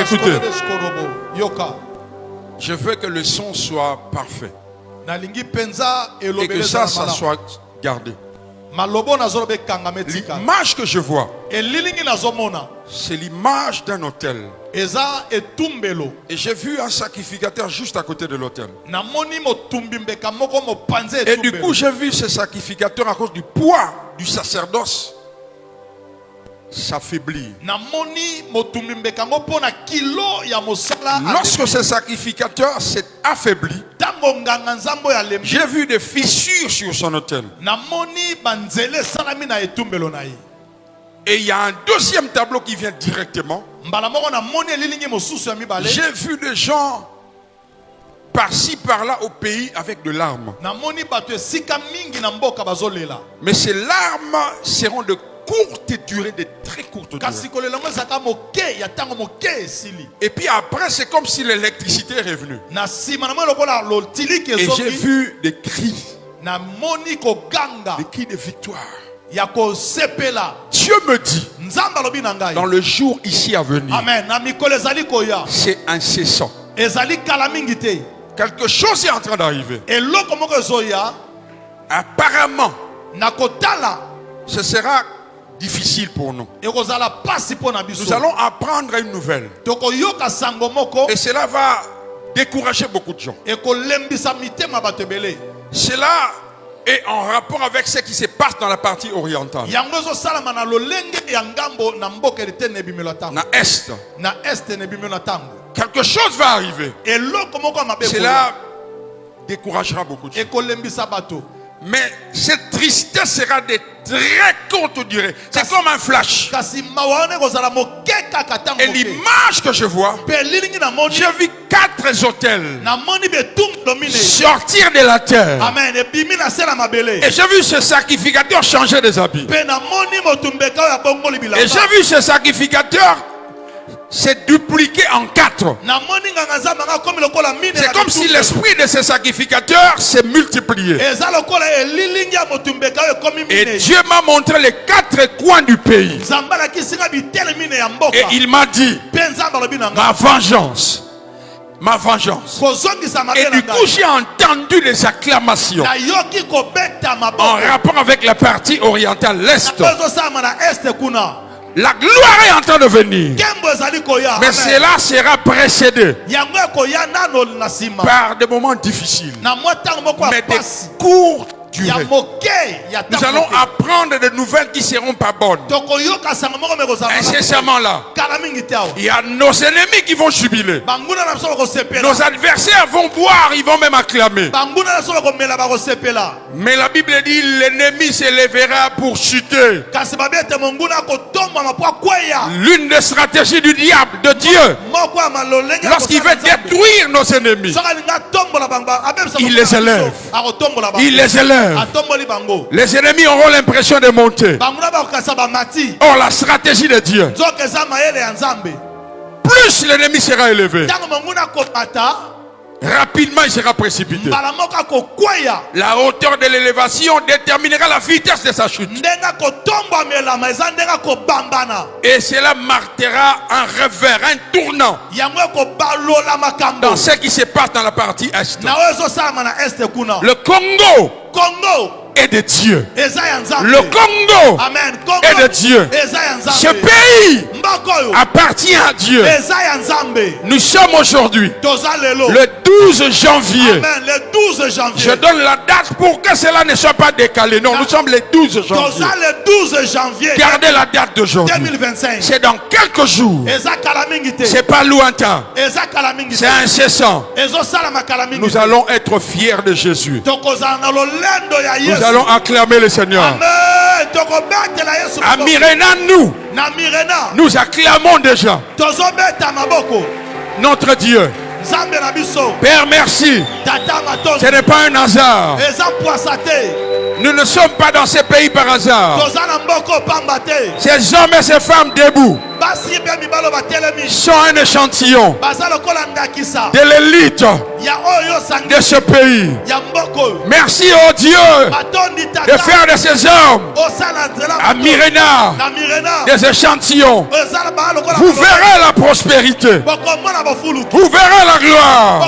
Écoutez, je veux que le son soit parfait et que ça soit gardé. L'image que je vois, c'est l'image d'un hôtel. Et j'ai vu un sacrificateur juste à côté de l'hôtel. Et du coup, j'ai vu ce sacrificateur à cause du poids du sacerdoce s'affaiblir. Lorsque ce sacrificateur s'est affaibli, j'ai vu des fissures sur son autel. Et il y a un deuxième tableau qui vient directement. J'ai vu des gens par-ci par-là au pays avec de larmes. Mais ces larmes seront de courte durée, de très courte durée. Et puis après, c'est comme si l'électricité est revenue. Et j'ai vu des cris. Des cris de victoire. Dieu me dit, dans le jour ici à venir, c'est incessant. Quelque chose est en train d'arriver. Apparemment, ce sera difficile pour nous. Nous allons apprendre une nouvelle. Et cela va décourager beaucoup de gens. Cela est en rapport avec ce qui se passe dans la partie orientale. Na Est. Quelque chose va arriver. Cela découragera beaucoup de gens. Mais cette tristesse sera de très courte durée. C'est comme un flash. Et l'image que je vois, j'ai vu 4 hôtels sortir de la terre. Et j'ai vu ce sacrificateur changer des habits. Et j'ai vu ce sacrificateur s'est dupliqué en 4. C'est comme si l'esprit de ce sacrificateur s'est multiplié. Et Dieu m'a montré les 4 coins du pays. Et il m'a dit, ma vengeance. Ma vengeance. Et du coup, j'ai entendu les acclamations en rapport avec la partie orientale, l'Est. La gloire est en train de venir. Mais cela sera précédé par des moments difficiles. Mais des courtes durées. Nous allons apprendre des nouvelles qui ne seront pas bonnes. Incessamment là. Il y a nos ennemis qui vont jubiler. Nos adversaires vont boire, ils vont même acclamer. Mais la Bible dit l'ennemi s'élèvera pour chuter. L'une des stratégies du diable, de Dieu, lorsqu'il veut détruire nos ennemis, il les élève. Il les élève. Les ennemis auront l'impression de monter. Or la stratégie de Dieu, plus l'ennemi sera élevé, rapidement il sera précipité. La hauteur de l'élévation déterminera la vitesse de sa chute. Et cela marquera un revers, un tournant dans ce qui se passe dans la partie Est. Le Congo est de Dieu. Le Congo est de Dieu. Ce pays appartient à Dieu. Nous sommes aujourd'hui le 12 janvier. Je donne la date pour que cela ne soit pas décalé. Non, nous sommes le 12 janvier. Gardez la date d'aujourd'hui. C'est dans quelques jours. C'est pas lointain. C'est incessant. Nous allons être fiers de Jésus. Nous allons acclamer le Seigneur. À Mirena, nous acclamons déjà notre Dieu. Père, merci. Ce n'est pas un hasard. Nous ne sommes pas dans ces pays par hasard. Ces hommes et ces femmes debout sont un échantillon de l'élite de ce pays. Merci au Dieu de faire de ces hommes à Myrina des échantillons. Vous verrez la prospérité. Vous verrez la gloire.